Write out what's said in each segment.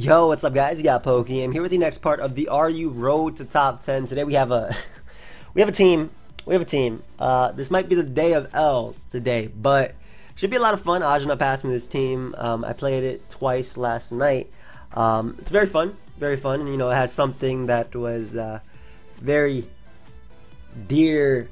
Yo, what's up, guys? You got Pokey. I'm here with the next part of the RU Road to Top 10. Today we have a we have a team. This might be the day of L's today, but should be a lot of fun. Ajna passed me this team. I played it twice last night. It's very fun, and you know, it has something that was very dear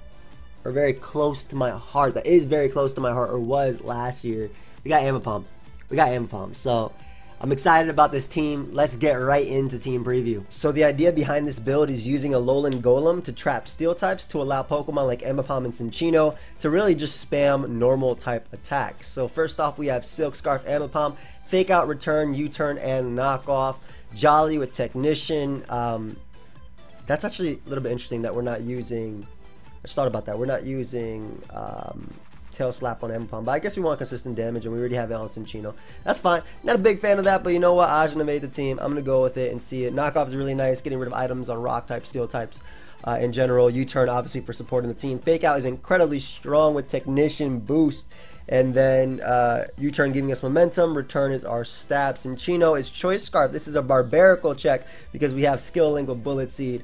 or very close to my heart. That is very close to my heart, or was last year. We got Ambipom. So I'm excited about this team. Let's get right into team preview. So the idea behind this build is using a Alolan Golem to trap steel types to allow Pokemon like Ambipom and Cinccino to really just spam normal type attacks. So first off, we have Silk Scarf Ambipom, Fake Out, Return, U-Turn, and Knockoff. Jolly with Technician. That's actually a little bit interesting that we're not using. I just thought about that. We're not using Tail Slap on Ambipom, but I guess we want consistent damage, and we already have it on Cinccino. That's fine. Not a big fan of that, but you know what? Ajna made the team. I'm going to go with it and see it. Knockoff is really nice, getting rid of items on rock types, steel types in general. U-Turn, obviously, for supporting the team. Fake Out is incredibly strong with Technician boost, and then U-Turn giving us momentum. Return is our stab. Cinccino is Choice Scarf. This is a barbarical check because we have Skill Link with Bullet Seed.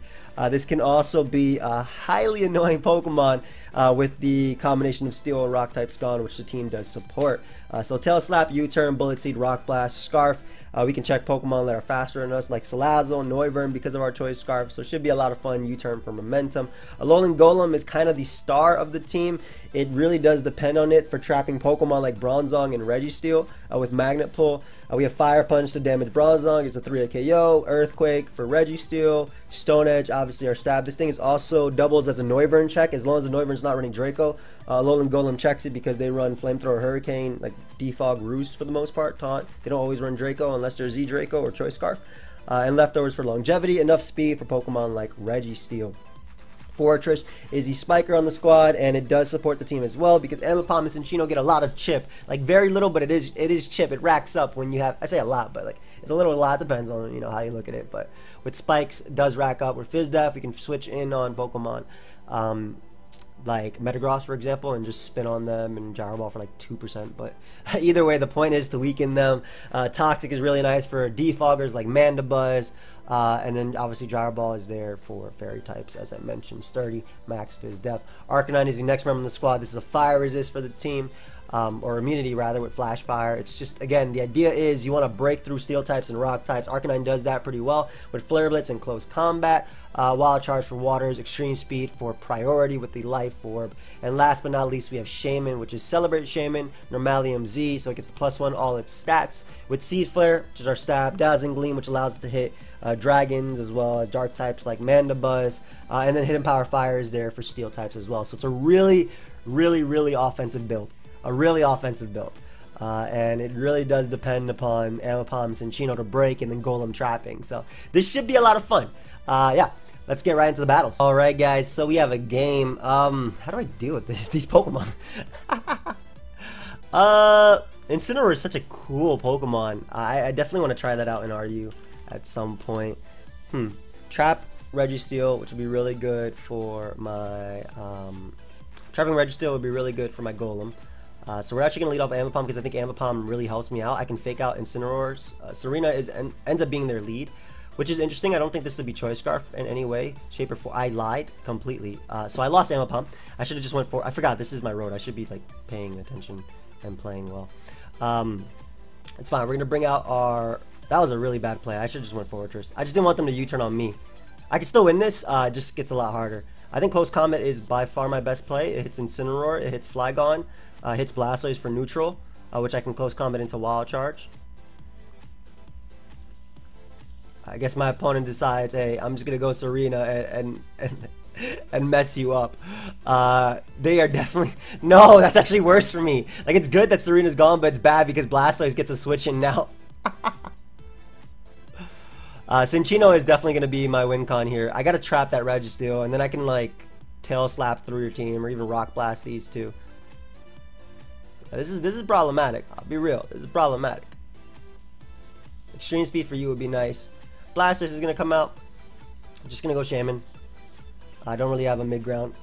This can also be a highly annoying Pokemon with the combination of Steel and Rock types gone, which the team does support. So Tail Slap, U-Turn, Bullet Seed, Rock Blast, Scarf. We can check Pokemon that are faster than us, like Salazzle, Noivern, because of our Choice Scarf. So it should be a lot of fun. U-Turn for momentum. Alolan Golem is kind of the star of the team. It really does depend on it for trapping Pokemon like Bronzong and Registeel with Magnet Pull. We have Fire Punch to damage Bronzong. It's a 3-hit KO. Earthquake for Registeel. Stone Edge, obviously our stab. This thing is also doubles as a Noivern check as long as the Noivern's not running Draco. Alolan Golem checks it because they run Flamethrower, Hurricane, like Defog, Roost for the most part. Taunt. They don't always run Draco unless there's Z Draco or Choice Scarf. And leftovers for longevity. Enough speed for Pokemon like Registeel. Fortress is the spiker on the squad, and it does support the team as well because Ambipom and Cinccino get a lot of chip, like very little, but it is chip. It racks up when you have, I say a lot, but like it's a little, a lot, depends on, you know, how you look at it. But with spikes, it does rack up. With Fizz Def, we can switch in on Pokemon like Metagross, for example, and just spin on them, and Gyro Ball for like 2%. But either way, the point is to weaken them. Toxic is really nice for defoggers like Mandibuzz. And then obviously Gyro Ball is there for fairy types, as I mentioned. Sturdy, Max Fizz Def. Arcanine is the next member in the squad. This is a fire resist for the team, or immunity rather, with Flash Fire. It's just, again, the idea is you want to break through steel types and rock types. Arcanine does that pretty well with Flare Blitz and Close Combat. Wild Charge for Waters, Extreme Speed for priority with the Life Orb. And last but not least, we have Shaman, which is Celebrate Shaman, Normalium Z, so it gets the +1 all its stats. With Seed Flare, which is our stab, Dazzling Gleam, which allows it to hit dragons as well as dark types like Mandibuzz, and then Hidden Power Fire is there for steel types as well. So it's a really offensive build. And it really does depend upon Ambipom and Cinccino to break and then Golem trapping. So this should be a lot of fun. Yeah, let's get right into the battles. Alright guys, so we have a game. How do I deal with these Pokemon? Incineroar is such a cool Pokemon. I definitely want to try that out in RU at some point. Trap Registeel, which would be really good for my trapping Registeel would be really good for my Golem. So we're actually gonna lead off Ambipom because I think Ambipom really helps me out. I can fake out Incineroars. Serena ends up being their lead, which is interesting. I don't think this would be Choice Scarf in any way, shape, or form. I lied completely. So I lost Ambipom. I should have just went for. I forgot this is my road. I should be like paying attention and playing well. It's fine. We're gonna bring out our. That was a really bad play. I should have just went Fortress. I just didn't want them to U-turn on me. I can still win this. It just gets a lot harder. I think Close Combat is by far my best play. It hits Incineroar. It hits Flygon. Hits Blastoise for neutral, which I can Close Combat into Wild Charge. I guess my opponent decides, hey, I'm just gonna go Serena and mess you up. They are definitely no. That's actually worse for me. Like, it's good that Serena's gone, but it's bad because Blastoise gets a switch in now. Cinccino is definitely going to be my win con here. I got to trap that Registeel, and then I can, like, Tail Slap through your team, or even Rock Blast these two. This is problematic. I'll be real. This is problematic. Extreme Speed for you would be nice. Blastoise is going to come out. I'm just going to go Shaman. I don't really have a mid-ground.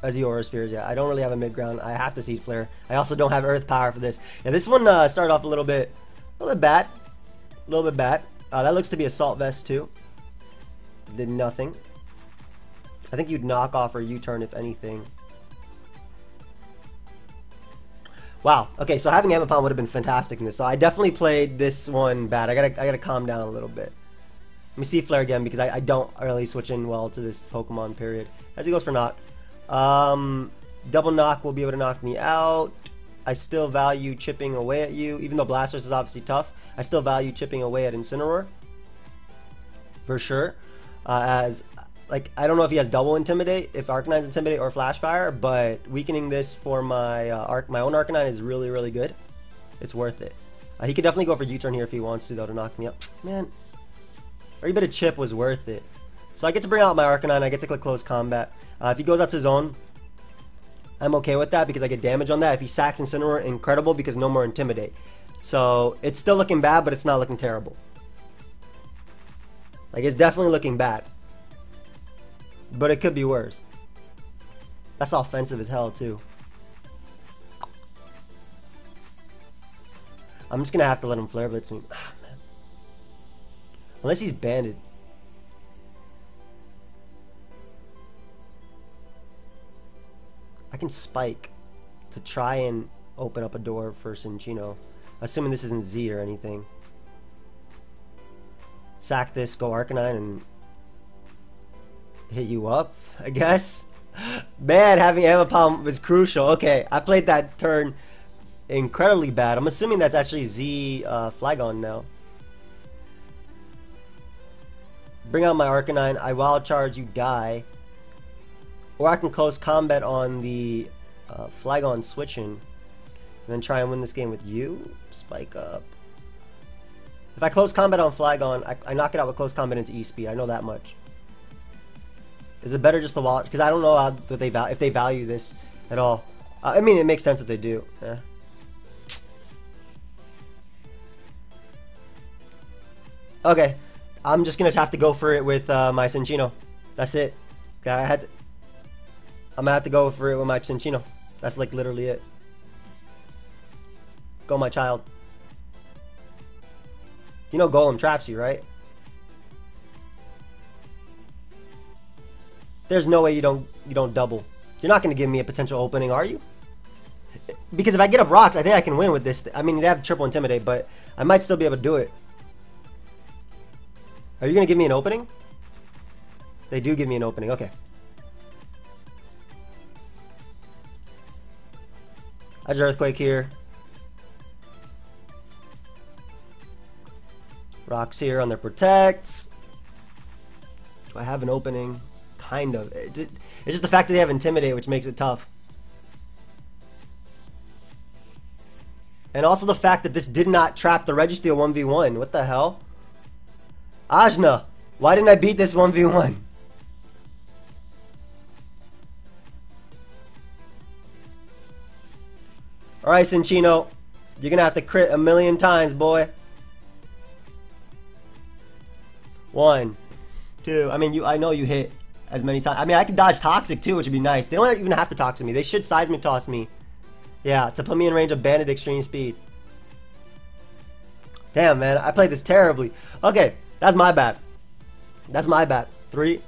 As the Aura Spheres, yeah. I don't really have a mid-ground. I have to Seed Flare. I also don't have Earth Power for this. Yeah, this one started off a little bit bad. A little bit bad. That looks to be Assault Vest too. Did nothing. I think you'd knock off or U-turn if anything. Wow. Okay, so having Ambipom would have been fantastic in this. So I definitely played this one bad. I gotta calm down a little bit. Let me see Flare again because I don't really switch in well to this Pokemon period. As he goes for knock. Double knock will be able to knock me out. I still value chipping away at you. Even though Blastoise is obviously tough, I still value chipping away at Incineroar. For sure. As like, I don't know if he has double Intimidate, if Arcanine's Intimidate or Flash Fire, but weakening this for my my own Arcanine is really, really good. It's worth it. He could definitely go for U-turn here if he wants to, though, to knock me up. Man, every bit of chip was worth it. So I get to bring out my Arcanine. I get to click Close Combat. If he goes out to Zone, I'm okay with that because I get damage on that. If he sacks Incineroar, incredible because no more Intimidate. So it's still looking bad, but it's not looking terrible. Like, it's definitely looking bad. But it could be worse. That's offensive as hell, too. I'm just gonna have to let him Flare Blitz me. Ah, man. Unless he's banded. I can Spike to try and open up a door for Cinccino. Assuming this isn't Z or anything. Sack this, go Arcanine, and hit you up, I guess. Man, having Ambipom was crucial. Okay, I played that turn incredibly bad. I'm assuming that's actually Z Flygon now. Bring out my Arcanine. I Wild Charge, you die. Or I can Close Combat on the Flygon switching. And then try and win this game with you. Spike up. If I Close Combat on Flygon, I knock it out with Close Combat into E-Speed. I know that much. Is it better just to watch? Because I don't know how, if they value this at all. I mean, it makes sense if they do. Yeah. Okay, I'm just gonna have to go for it with my Cinccino. That's it. I'm gonna have to go for it with my Cinccino. That's like literally it. Go, my child. You know Golem traps you, right? There's no way you don't double. You're not going to give me a potential opening, are you? Because if I get up rocks, I think I can win with this. I mean, they have triple Intimidate, but I might still be able to do it. Are you going to give me an opening? They do give me an opening. Okay. I just Earthquake here. Rocks here on their protects. Do I have an opening? Kind of. It's just the fact that they have Intimidate, which makes it tough. And also the fact that this did not trap the Registeel 1v1. What the hell? Ajna, why didn't I beat this 1v1? Alright, Cinccino. You're gonna have to crit a million times, boy. 1, 2. I mean, I know you hit as many times. I mean, I could dodge Toxic too, which would be nice. They don't even have to Toxic me. They should Seismic Toss me. Yeah, to put me in range of Banded Extreme Speed. Damn, man, I played this terribly. Okay, that's my bad. That's my bad. 3.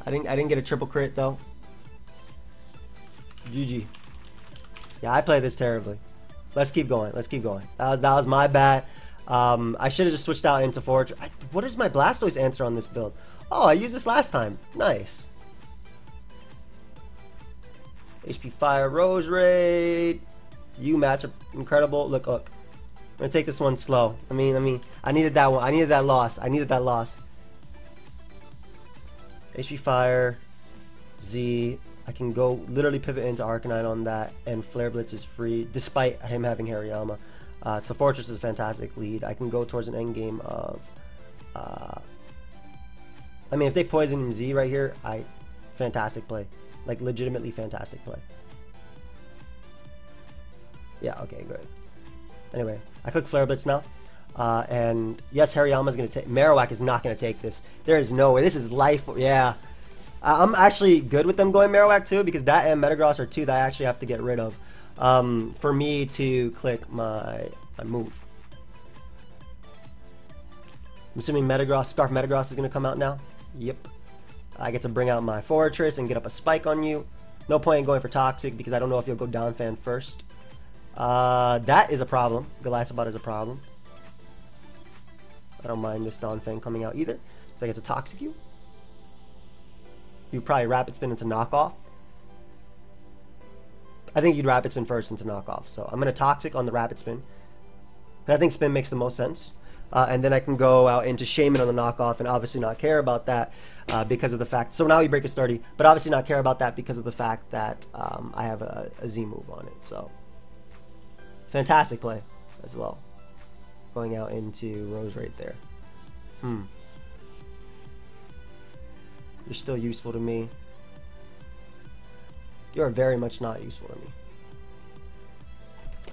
I didn't get a triple crit though. GG. Yeah, I played this terribly. Let's keep going. Let's keep going. That was my bad. I should have just switched out into Forge. What is my Blastoise answer on this build? Oh, I used this last time. Nice. HP Fire, Rose Raid. You matchup incredible. Look. I'm gonna take this one slow. I needed that one. I needed that loss. HP Fire, Z. I can go literally pivot into Arcanine on that, and Flare Blitz is free, despite him having Hariyama. So Fortress is a fantastic lead. I can go towards an end game of. I mean, if they poison Z right here, fantastic play, like legitimately fantastic play. Yeah. Okay. Good. Anyway, I click Flare Blitz now, and yes, Hariyama's gonna take. Marowak is not gonna take this. There is no way. This is life. Yeah. I'm actually good with them going Marowak too, because that and Metagross are two that I actually have to get rid of for me to click my move. I'm assuming Metagross, Scarf Metagross is going to come out now. Yep. I get to bring out my Fortress and get up a Spike on you. No point in going for Toxic because I don't know if you'll go Donphan first. That is a problem. Golisopod is a problem. I don't mind this Donphan coming out either. So I get to Toxic you. You probably Rapid Spin into Knockoff. I think you'd Rapid Spin first into Knockoff. So I'm going to Toxic on the Rapid Spin. I think Spin makes the most sense. And then I can go out into Shaman on the Knockoff and obviously not care about that because of the fact. So now you break a sturdy, but obviously not care about that because of the fact that I have a Z move on it. So fantastic play as well. Going out into Rose right there. You're still useful to me. You are very much not useful to me.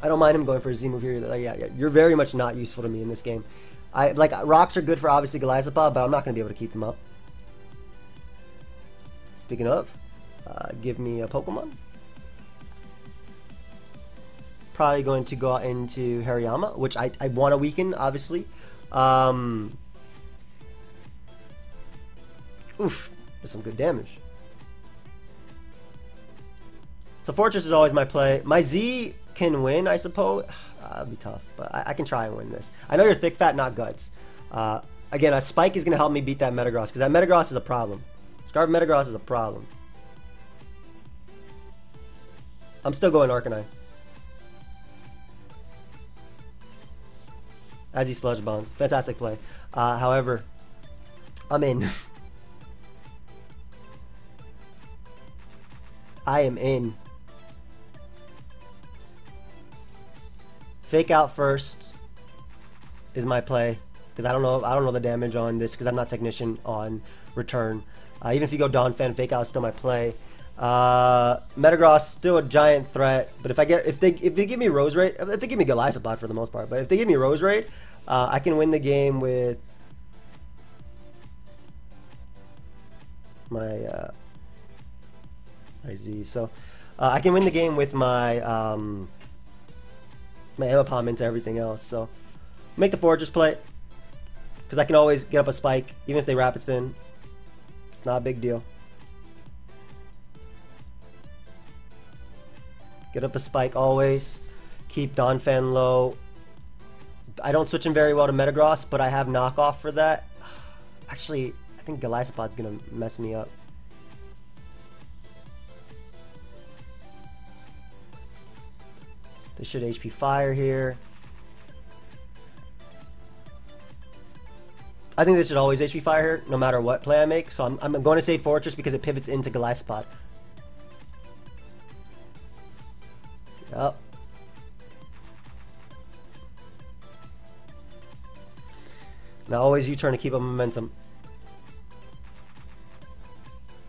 I don't mind him going for a Z move here. Like, yeah, you're very much not useful to me in this game. Like rocks are good for obviously Golisopod, but I'm not going to be able to keep them up. Speaking of, give me a Pokemon. Probably going to go out into Hariyama, which I want to weaken, obviously. Oof, there's some good damage. So Fortress is always my play. My Z can win, I suppose. That'd be tough, but I can try and win this. I know you're thick, fat, not guts. Again, a Spike is going to help me beat that Metagross, because that Metagross is a problem. Scarf Metagross is a problem. I'm still going Arcanine. As he Sludge Bombs. Fantastic play. However, I'm in. I am in. Fake out first is my play because I don't know the damage on this because I'm not Technician on return. Even if you go Donphan, fake out is still my play. Metagross still a giant threat, but if they give me Rose Raid, if they give me Golisopod for the most part, but if they give me Rose Raid, I can win the game with my my Z. So I can win the game with my my Ambipom into everything else. So make the Fortress play because I can always get up a Spike even if they Rapid Spin. It's not a big deal. Get up a Spike always. Keep Donphan low. I don't switch him very well to Metagross, but I have knockoff for that. Actually, I think Golisopod's gonna mess me up. They should HP Fire here. I think they should always HP Fire here, no matter what play I make. So I'm going to say Fortress because it pivots into Golisopod. Yep. Now always U-turn to keep up momentum.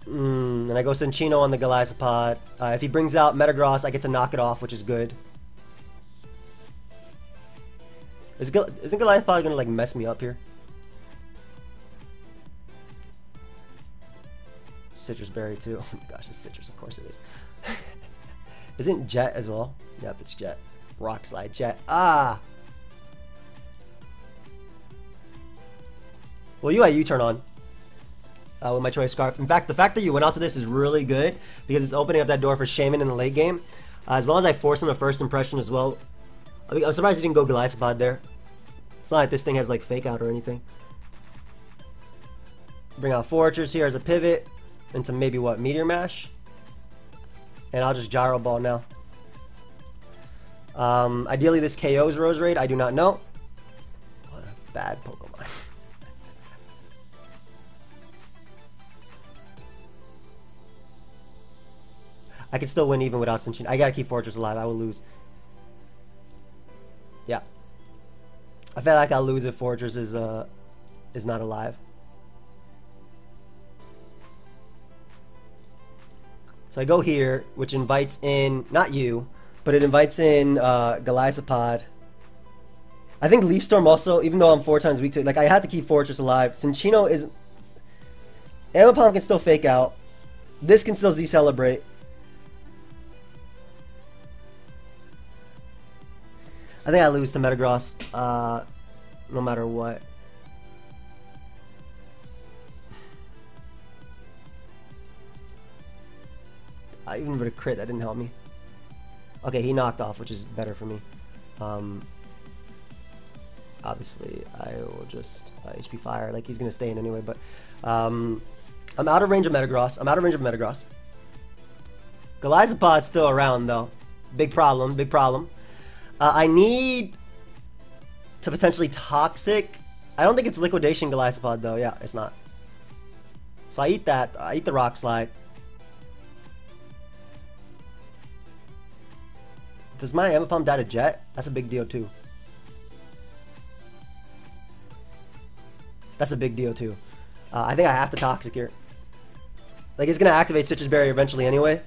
And I go Cinccino on the Golisopod. If he brings out Metagross, I get to knock it off, which is good. Isn't Golisopod gonna like mess me up here? Citrus Berry too. Oh my gosh, it's Citrus, of course it is. Isn't Jet as well? Yep, it's Jet. Rock Slide Jet. Ah! Well, you had U-turn on with my Choice Scarf. In fact, the fact that you went out to this is really good because it's opening up that door for Shaman in the late game. As long as I force him a first impression as well. I mean, I'm surprised he didn't go Golisopod there. It's not like this thing has like fake out or anything. Bring out Fortress here as a pivot into maybe what, Meteor Mash? And I'll just Gyro Ball now. Ideally this KO's Rose Raid, I do not know. What a bad Pokemon. I can still win even without Cinccino. I gotta keep Fortress alive, I will lose. Yeah. I feel like I'll lose if Fortress is not alive. So I go here, which invites in, not you, but it invites in Golisopod. I think Leaf Storm also, even though I'm 4 times weak to it, like I had to keep Fortress alive. Cinccino is... Ambipom can still fake out. This can still Z-Celebrate. I think I lose to Metagross, no matter what. I even with a crit, that didn't help me. Okay, he knocked off, which is better for me. Obviously, I will just HP Fire. Like, he's going to stay in anyway, but I'm out of range of Metagross. Golisopod's still around, though. Big problem, big problem. I need to potentially Toxic. I don't think it's Liquidation Golisopod, though. Yeah, it's not. So I eat that. I eat the Rock Slide. Does my Ambipom die to Jet? That's a big deal, too. That's a big deal, too. I think I have to Toxic here. Like, it's going to activate Citrus Berry eventually anyway.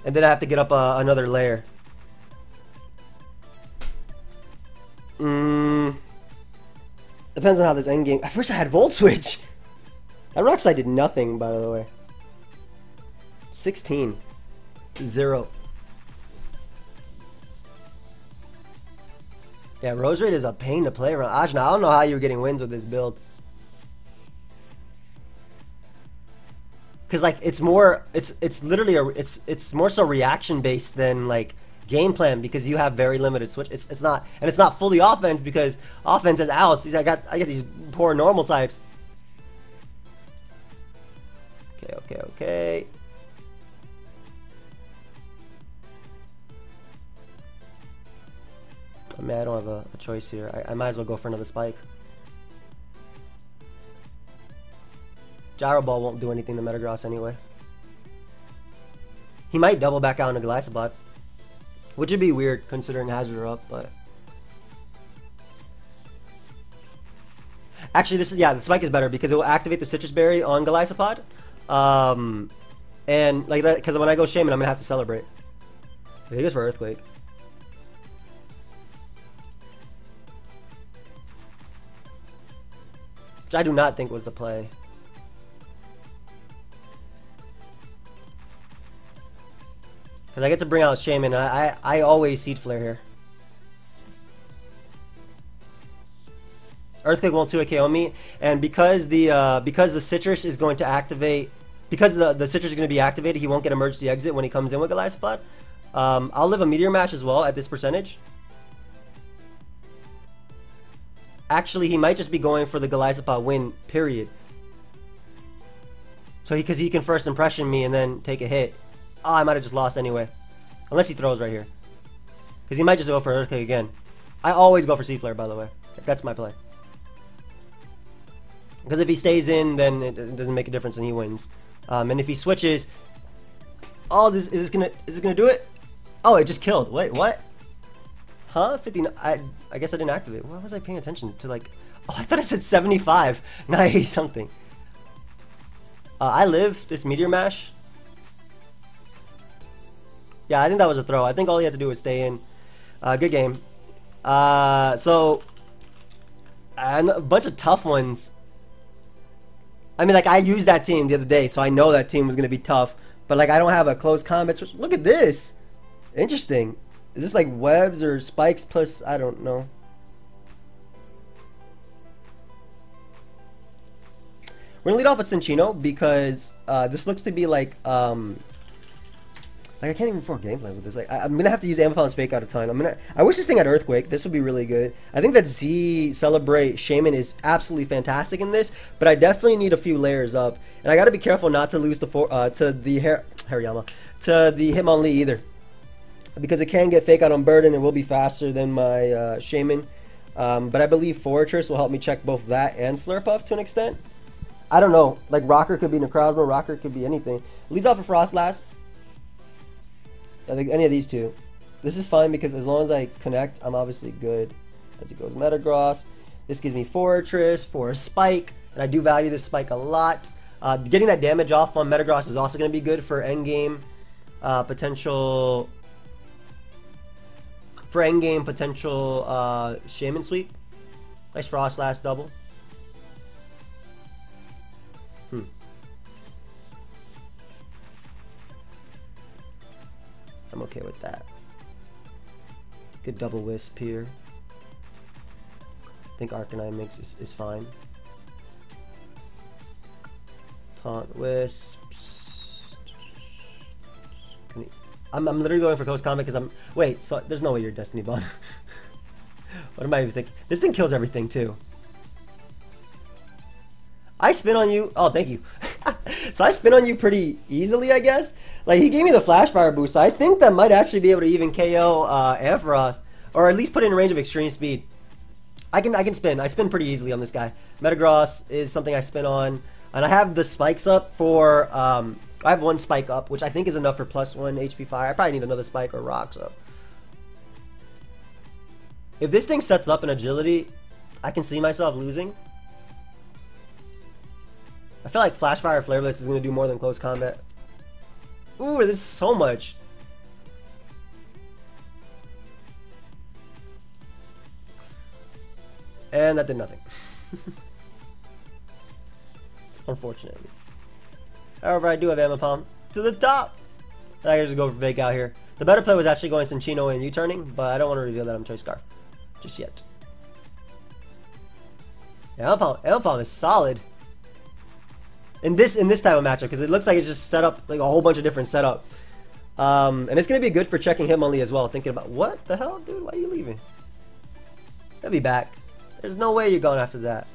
And then I have to get up another layer. Depends on how this endgame... I wish I had Volt Switch. That Rock Slide did nothing, by the way. 16. 0. Yeah, Rose Raid is a pain to play around. Ajna, I don't know how you were getting wins with this build. Cause like it's more, it's literally it's more so reaction based than like game plan because you have very limited switch. It's not, and it's not fully offense because offense has Alice. I got these poor normal types. Okay. I mean, I don't have a choice here. I might as well go for another spike. Gyro Ball won't do anything to Metagross anyway. He might double back out into Golisopod, which would be weird considering Hazard are up, but... Actually, this is, yeah, the spike is better because it will activate the Citrus Berry on Golisopod. And like that, because when I go Shaman, I'm going to have to celebrate. He goes for Earthquake. Which I do not think was the play. Because I get to bring out Shaman, and I always Seed Flare here. Earthquake won't 2-hit KO me, and because the Citrus is going to activate, because the Citrus is going to be activated, he won't get Emergency Exit when he comes in with Golisopod. I'll live a Meteor Mash as well at this percentage. Actually, he might just be going for the Golisopod win, period. So because he can first impression me and then take a hit. Oh, I might have just lost anyway. Unless he throws right here. Because he might just go for Earthquake again. I always go for Seed Flare, by the way. That's my play. Because if he stays in, then it doesn't make a difference and he wins. And if he switches... Oh, is this gonna do it? Oh, it just killed. Wait, what? Huh? 59... I guess I didn't activate. Why was I paying attention to like... Oh, I thought it said 75. 90 something. I live this Meteor Mash. Yeah, I think that was a throw. I think all he had to do was stay in. Good game. So, and a bunch of tough ones. I mean, like, I used that team the other day, so I know that team was going to be tough. But, like, I don't have a close combat switch. Look at this. Interesting. Is this, like, webs or spikes plus, I don't know. We're going to lead off with Cinchino because this looks to be, like I can't even form game plans with this. Like, I'm gonna have to use Ambipom's Fake Out a ton. I wish this thing had Earthquake. This would be really good. I think that Z Celebrate Shaman is absolutely fantastic in this, but I definitely need a few layers up, and I gotta be careful not to lose to the Hariyama to the Hitmonlee either, because it can get Fake Out on Burden. It will be faster than my Shaman, but I believe Fortress will help me check both that and Slurpuff to an extent. I don't know. Like Rocker could be Necrozma, Rocker could be anything. Leads off of Frostlass. I think any of these two. This is fine because as long as I connect, I'm obviously good. As it goes Metagross. This gives me Fortress for a Spike, and I do value this Spike a lot. Getting that damage off on Metagross is also going to be good for endgame potential. For endgame potential Shaman Sweep. Nice Frostlass double. I'm okay with that. Good double Wisp here. I think Arcanine mix is fine. Taunt Wisps. I'm literally going for close combat because I'm... Wait, so there's no way you're Destiny Bond. What am I even thinking? This thing kills everything too. I spin on you. Oh, thank you. So I spin on you pretty easily, I guess. Like, he gave me the Flash Fire boost, so I think that might actually be able to even KO Ampharos, or at least put it in range of extreme speed. I can spin. I spin pretty easily on this guy. Metagross is something I spin on, and I have the spikes up for... I have one spike up, which I think is enough for +1 HP fire. I probably need another spike or rock, so... If this thing sets up an agility, I can see myself losing. I feel like Flash Fire Flare Blitz is going to do more than close combat. Ooh, this is so much. And that did nothing. Unfortunately. However, I do have Ambipom to the top. I can just go for Fake out here. The better play was actually going Cinccino and U-turning, but I don't want to reveal that I'm Choice Scarf just yet. Yeah, Ambipom is solid in this type of matchup because it looks like it's just set up like a whole bunch of different setup. And it's gonna be good for checking Hitmonlee as well. Thinking about what the hell, dude? Why are you leaving? He'll be back. There's no way you're going after that.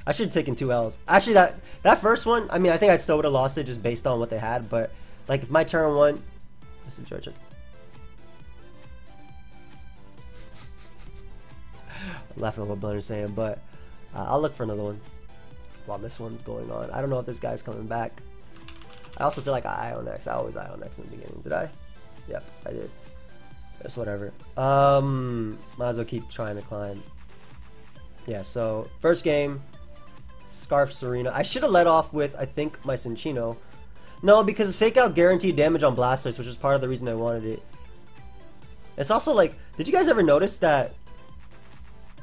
I should have taken 2 L's. Actually, that first one, I mean, I think I still would have lost it just based on what they had. But like, if my turn 1, listen, Georgia. I'm laughing at what Blunder's saying, but I'll look for another one while this one's going on. I don't know if this guy's coming back. I also feel like I Ion X. I always Ion X in the beginning. Did I? Yep, I did. That's whatever. Might as well keep trying to climb. Yeah, so first game, Scarf Serena. I should have led off with, I think, my Cinccino. No, because Fake Out guaranteed damage on Blastoise, which is part of the reason I wanted it. It's also like, did you guys ever notice that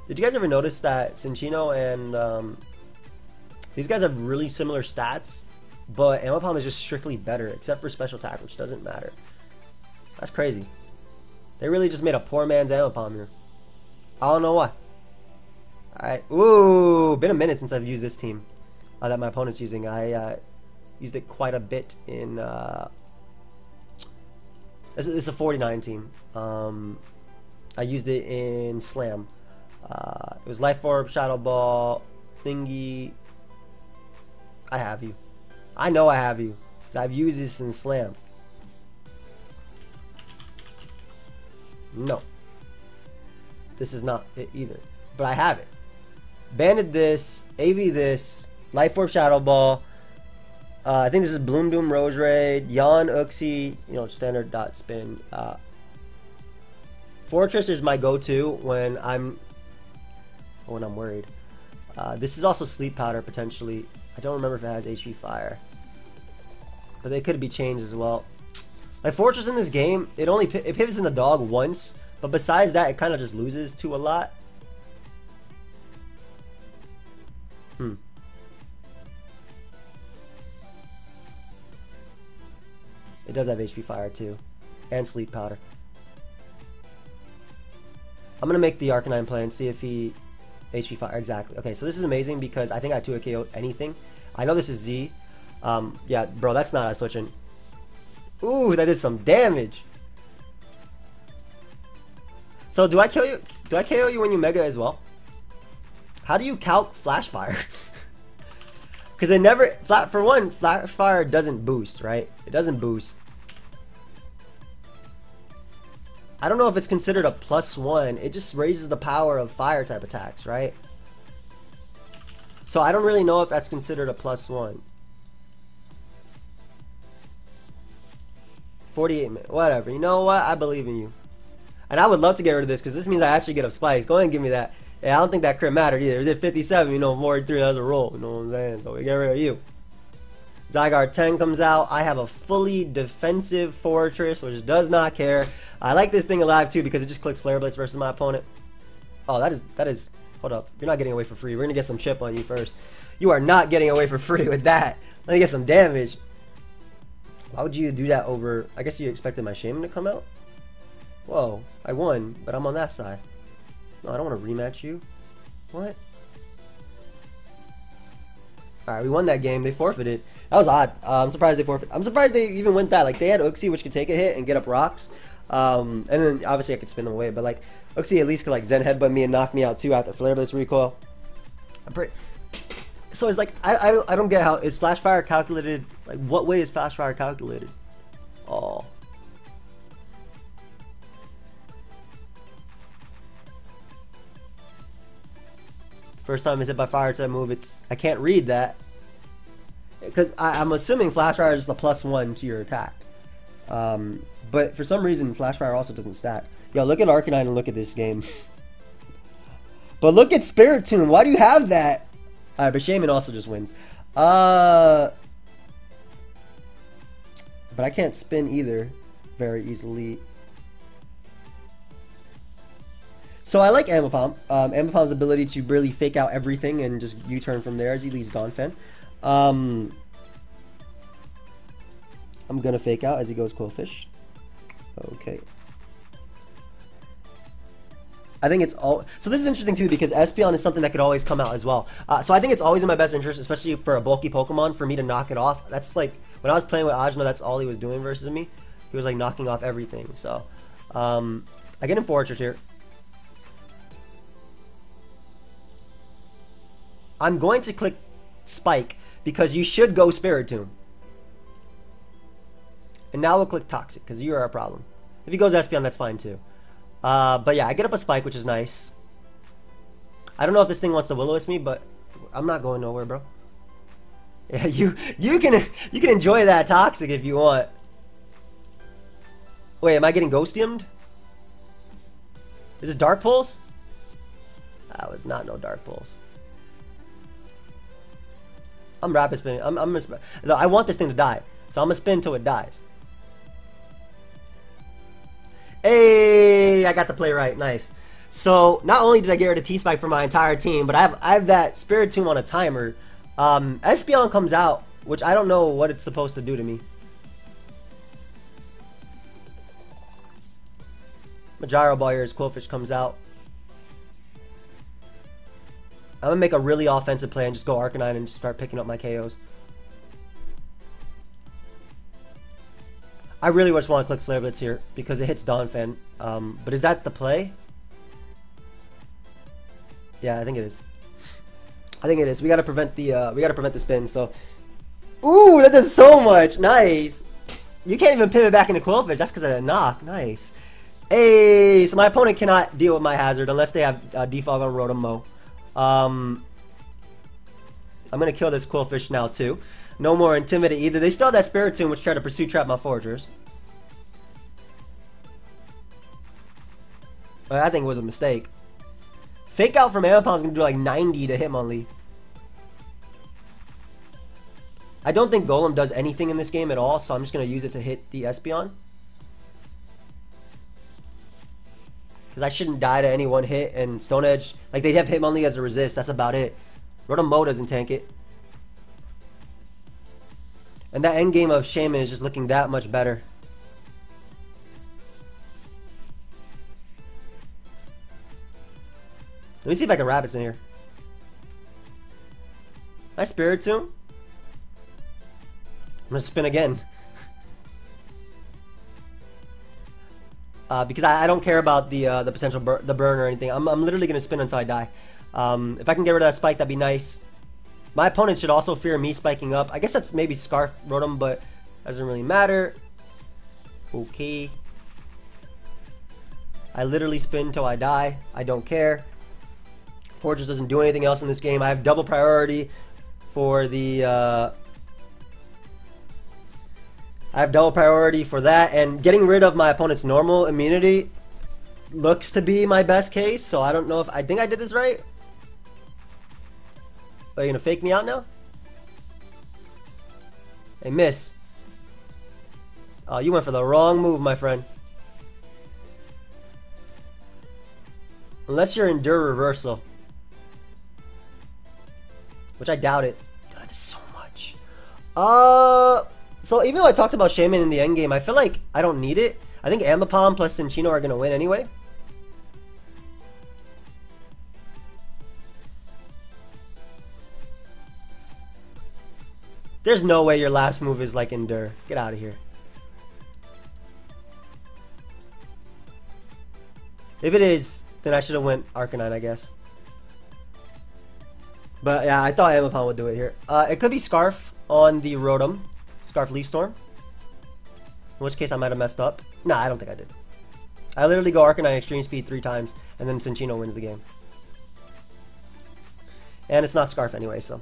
Cinccino and these guys have really similar stats, but Ambipom is just strictly better, except for special attack, which doesn't matter. That's crazy. They really just made a poor man's Ambipom here. I don't know why. Alright. Ooh, been a minute since I've used this team that my opponent's using. I used it quite a bit in... This is a 49 team. I used it in Slam. It was Life Orb, Shadow Ball, Thingy. I have you. I know I have you. Because I've used this in Slam. No. This is not it either. But I have it. Banded this, AV this, Life Orb, Shadow Ball. I think this is Bloom Doom, Rose Raid, Yawn, Uxie, you know, standard dot spin. Fortress is my go-to when I'm worried. This is also Sleep Powder potentially. I don't remember if it has HP Fire, but they could be changed as well. Like Fortress in this game, it pivots in the dog once, but besides that, it kind of just loses to a lot. It does have HP Fire too, and Sleep Powder. I'm gonna make the Arcanine play and see if he HP Fire exactly. Okay, so this is amazing because I think I 2 KO anything. I know this is Z. Yeah, bro, that's not a switching. Ooh, that did some damage. So do I kill you? Do I KO you when you Mega as well? How do you calc Flash Fire? Because it never, for one, Flash Fire doesn't boost, right? It doesn't boost. I don't know if it's considered a +1. It just raises the power of fire type attacks, right? So I don't really know if that's considered a +1. 48 minutes, whatever. You know what? I believe in you. And I would love to get rid of this because this means I actually get up spikes. Go ahead and give me that. Yeah, I don't think that crit mattered either. It did 57, you know, 43 as a roll. You know what I'm saying? So we get rid of you. Zygarde 10 comes out. I have a fully defensive Fortress, which does not care. I like this thing alive too because it just clicks Flare Blitz versus my opponent. Oh, that is. Hold up. You're not getting away for free. We're gonna get some chip on you first. You are not getting away for free with that. Let me get some damage. Why would you do that over? I guess you expected my Shaman to come out. Whoa, I won, but I'm on that side. No, I don't want to rematch you. What? All right, we won that game. They forfeited. That was odd. I'm surprised they forfeited. I'm surprised they even went that. Like, they had Uxie, which could take a hit and get up rocks. And then, obviously, I could spin them away. But, like, Uxie at least could, like, Zen Headbutt me and knock me out, too, after Flare Blitz recoil. So, it's like, I don't get how... Is Flash Fire calculated... Like, what way is Flash Fire calculated? Oh... First time it's hit by fire type move, I can't read that. Because I'm assuming Flash Fire is the +1 to your attack. But for some reason, Flash Fire also doesn't stack. Yo, look at Arcanine and look at this game. But look at Spiritomb. Why do you have that? Alright, but Shaman also just wins. But I can't spin either very easily. So I like Ambipom. Ambipom's ability to really fake out everything and just U-turn from there as he leads Donphan. I'm gonna fake out as he goes Quillfish. Okay. I think it's all... So this is interesting too because Espeon is something that could always come out as well. So I think it's always in my best interest, especially for a bulky Pokemon, for me to knock it off. That's like... When I was playing with Ajna, that's all he was doing versus me. He was like knocking off everything. So I get him Fortress here. I'm going to click Spike because you should go Spiritomb. And now we'll click Toxic because you are a problem. If he goes Espeon, that's fine too. But yeah, I get up a Spike, which is nice. I don't know if this thing wants to Will-O-Wisp me, but I'm not going nowhere, bro. Yeah, you can enjoy that Toxic if you want. Wait, am I getting Ghostiumed? Is it Dark Pulse? That was not no Dark Pulse. I'm rapid spinning. No, I want this thing to die, so I'm gonna spin till it dies. Hey, I got the play right. Nice. So not only did I get rid of T-Spike for my entire team, but I have that Spiritomb on a timer. Espeon comes out, which I don't know what it's supposed to do to me. My Gyro Ball here as Quillfish comes out. I'm gonna make a really offensive play and just go Arcanine and just start picking up my KOs. I really just want to click Flare Blitz here because it hits Donphan. But is that the play? Yeah, I think it is. I think it is. We gotta prevent the spin. So, ooh, that does so much. Nice. You can't even pivot back into Quillfish. That's because of that knock. Nice. Hey, so my opponent cannot deal with my hazard unless they have Defog on Rotom Mo. I'm gonna kill this Quillfish now too. No more Intimidate either. They still have that Spiritomb which tried to pursue trap my Foragers. But I think it was a mistake. Fake out from Ambipom is gonna do like 90 to Hitmonlee. I don't think Golem does anything in this game at all, so I'm just gonna use it to hit the Espeon. Because I shouldn't die to any one hit, and Stone Edge, like they'd have Hitmonlee as a resist, that's about it. Rotom Mo doesn't tank it. And that endgame of Shaman is just looking that much better. Let me see if I can Rapid Spin here. Nice Spiritomb. I'm gonna spin again. Because I don't care about the potential burn or anything. I'm literally gonna spin until I die. If I can get rid of that spike, that'd be nice. My opponent should also fear me spiking up. I guess that's maybe Scarf Rotom, but doesn't really matter. Okay. I literally spin till I die. I don't care. Fortress doesn't do anything else in this game. I have double priority for the... I have double priority for that, and getting rid of my opponent's normal immunity looks to be my best case, so I don't know if... I think I did this right. Are you gonna fake me out now? Hey, miss. Oh, you went for the wrong move, my friend. Unless you're Endure Reversal. Which I doubt it. God, this is so much. So even though I talked about Shaman in the endgame, I feel like I don't need it. I think Ambipom plus Cinccino are gonna win anyway. There's no way your last move is like Endure. Get out of here. If it is, then I should have went Arcanine, I guess. But yeah, I thought Ambipom would do it here. It could be Scarf on the Rotom. Scarf Leaf Storm. In which case I might have messed up. Nah, I don't think I did. I literally go Arcanine Extreme Speed 3 times, and then Cinccino wins the game. And it's not Scarf anyway, so.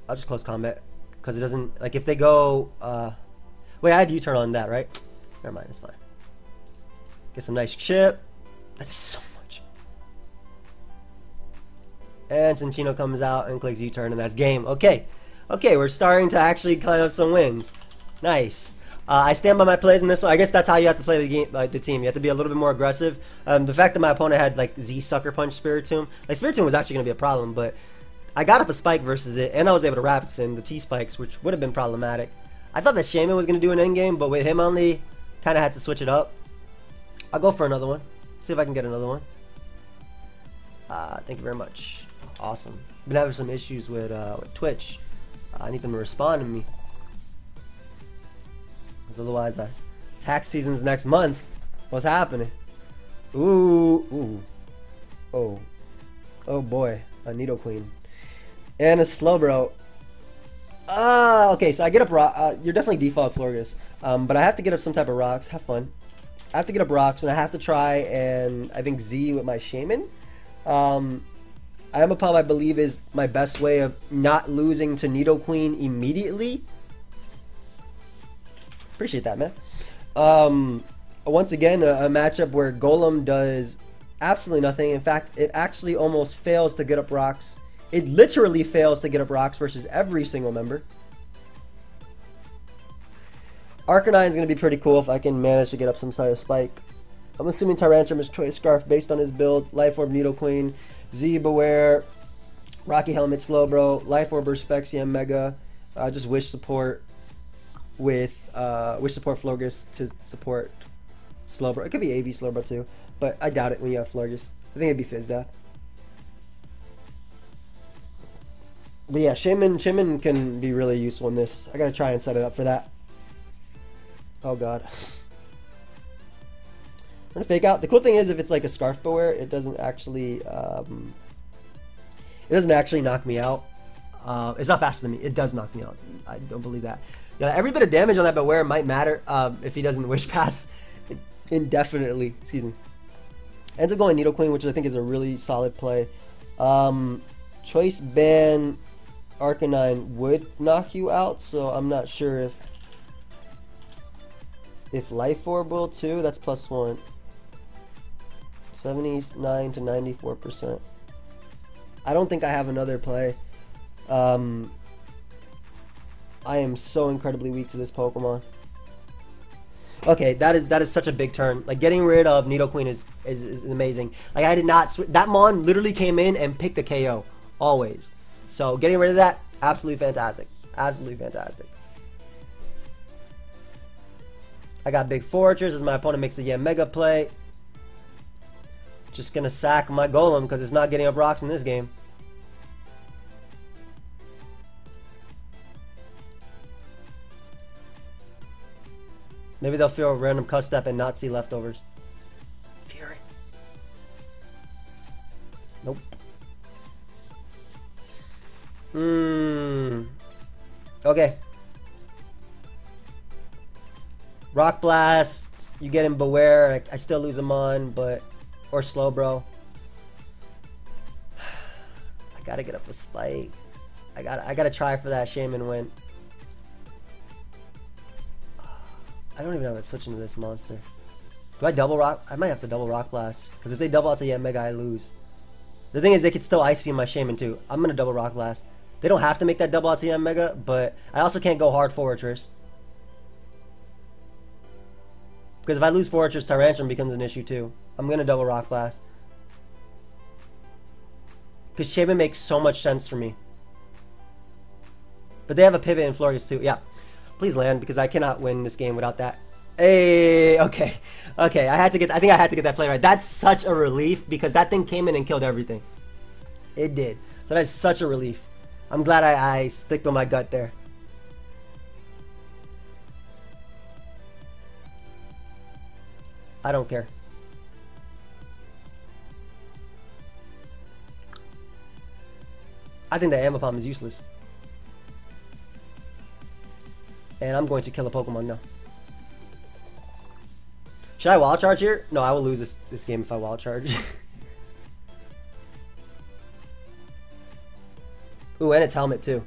I'll just close combat. Because it doesn't, like if they go, wait, I had U-turn on that, right? Never mind, it's fine. Get some nice chip. That is so much. And Cinccino comes out and clicks U-turn, and that's game. Okay. Okay, we're starting to actually climb up some wins. Nice. I stand by my plays in this one. I guess that's how you have to play the game, like the team. You have to be a little bit more aggressive. The fact that my opponent had like Z Sucker Punch Spiritomb, like Spiritomb was actually going to be a problem, but I got up a spike versus it, and I was able to Rapid Spin the T-Spikes, which would have been problematic. I thought that Shaman was going to do an endgame, but with him only, kind of had to switch it up. I'll go for another one. See if I can get another one. Thank you very much. Awesome. Been having some issues with Twitch. I need them to respond to me. Because otherwise, tax season's next month. What's happening? Ooh, ooh. Oh. Oh boy. A Nidoqueen. And a Slowbro. Okay, so I get up rock. You're definitely default Florges. But I have to get up some type of rocks. Have fun. I have to get up rocks, and I have to try and I think Z with my Shaman. Ambipom, I believe, is my best way of not losing to Nidoqueen immediately. Appreciate that, man. Once again, a matchup where Golem does absolutely nothing. In fact, it actually almost fails to get up rocks. It literally fails to get up rocks versus every single member. Arcanine is going to be pretty cool if I can manage to get up some sort of spike. I'm assuming Tyrantrum is Choice Scarf based on his build. Life Orb Nidoqueen, Z Beware, Rocky Helmet Slowbro, Life Orb Spexium Mega, just Wish support with Wish support Florges to support Slowbro. It could be AV Slowbro too, but I doubt it when you have Florges. I think it'd be Fizz-Death. But yeah, Shaman can be really useful in this. I gotta try and set it up for that. Oh god. I'm gonna fake out. The cool thing is if it's like a Scarf Beware, it doesn't actually knock me out. It's not faster than me. It does knock me out. I don't believe that. Yeah, every bit of damage on that Beware might matter if he doesn't Wish Pass indefinitely. Excuse me. Ends up going Nidoqueen, which I think is a really solid play. Choice Ban Arcanine would knock you out, so I'm not sure if Life Orb will too. That's +1. 79 to 94%. I don't think I have another play. I am so incredibly weak to this Pokemon. Okay, that is such a big turn. Like getting rid of Nidoqueen is amazing. Like I did not that Mon literally came in and picked a KO always. So getting rid of that, absolutely fantastic. Absolutely fantastic. I got Big Fortress as my opponent makes the Mega play. Just gonna sack my Golem because it's not getting up rocks in this game. Maybe they'll feel a random cut step and not see leftovers. Fury. Nope. Okay. Rock Blast. You get him Beware. I still lose him on, but or Slowbro. I gotta get up a spike. I gotta try for that Shaman win. I don't even know how to switch into this monster. Do I double rock? I might have to double Rock Blast. Because if they double out to Mega, I lose. The thing is, they could still Ice Beam my Shaman too. I'm going to double Rock Blast. They don't have to make that double out to Mega, but I also can't go hard Fortress. Because if I lose Fortress, Tyrantrum becomes an issue too. I'm going to double Rock Blast. Because Shaman makes so much sense for me. But they have a pivot in Florges too. Yeah. Please land, because I cannot win this game without that. Hey, okay. Okay, I think I had to get that play right. That's such a relief because that thing came in and killed everything. It did. So that's such a relief. I'm glad I stick with my gut there. I don't care. I think that Ambipom is useless. And I'm going to kill a Pokemon now. Should I wild charge here? No, I will lose this game if I wild charge. Ooh, and its helmet too.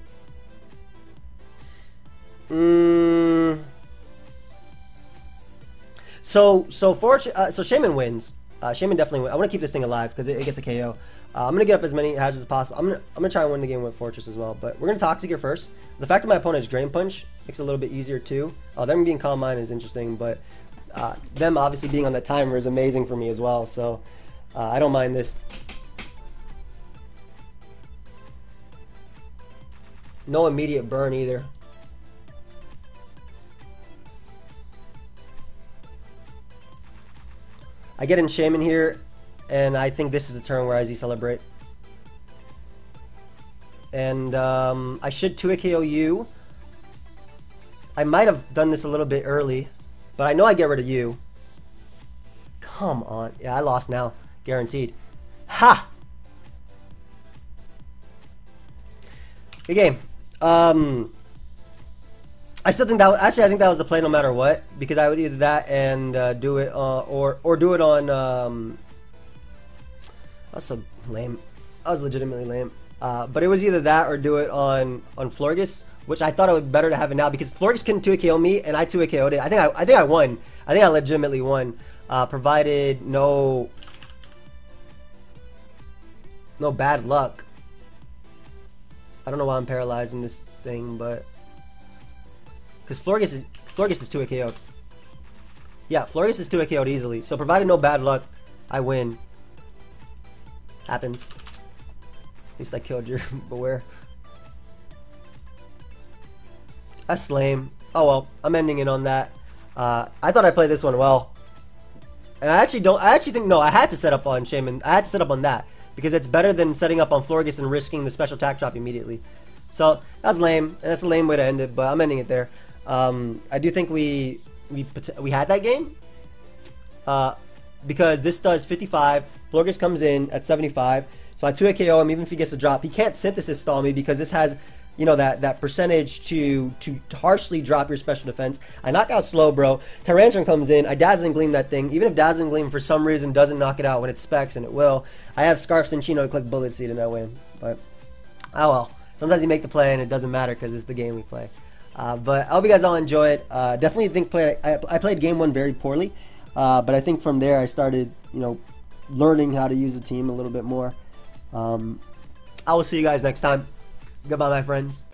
So Shaman wins. Shaman definitely wins. I want to keep this thing alive because it gets a KO. I'm gonna get up as many hatches as possible. I'm gonna try and win the game with Fortress as well. But we're gonna Toxic here first. The fact that my opponent is Drain Punch makes it a little bit easier too. Them being Calm Mind is interesting, but them obviously being on that timer is amazing for me as well. So I don't mind this. No immediate burn either. I get in Shaman here, and I think this is the turn where I Z-Celebrate. And I should 2-hit KO you. I might have done this a little bit early, but I know I get rid of you. Come on. Yeah, I lost now. Guaranteed. Ha! Good game. I still think that actually I think that was the play no matter what, because I would either that and do it or do it on that's so lame. That was legitimately lame. But it was either that or do it on Florges, which I thought it would be better to have it now because Florges couldn't 2-hit KO me and I 2-hit KO'd it. I think I won. I think I legitimately won, provided no bad luck. I don't know why I'm paralyzing this thing, but because Florges is 2-hit KO'd. Yeah, Florges is 2-hit KO'd easily. So provided no bad luck, I win. Happens. At least I killed your Beware. That's lame. Oh well, I'm ending it on that. I thought I played this one well. And I actually think no, I had to set up on Shaman. I had to set up on that. Because it's better than setting up on Florges and risking the special attack drop immediately. So that's lame, and that's a lame way to end it. But I'm ending it there. I do think we had that game because this does 55. Florges comes in at 75, so I 2-hit KO him even if he gets a drop. He can't synthesis stall me because this has, you know, that percentage to harshly drop your special defense. I knock out Slowbro. Tyrantrum comes in. I Dazzling Gleam that thing. Even if Dazzling Gleam for some reason doesn't knock it out when it specs, and it will, I have Scarf Cinchino to click Bullet Seed and I win. But oh well. Sometimes you make the play and it doesn't matter because it's the game we play. But I hope you guys all enjoy it. Definitely think I played game one very poorly, but I think from there I started, you know, learning how to use the team a little bit more. I will see you guys next time. Goodbye, my friends.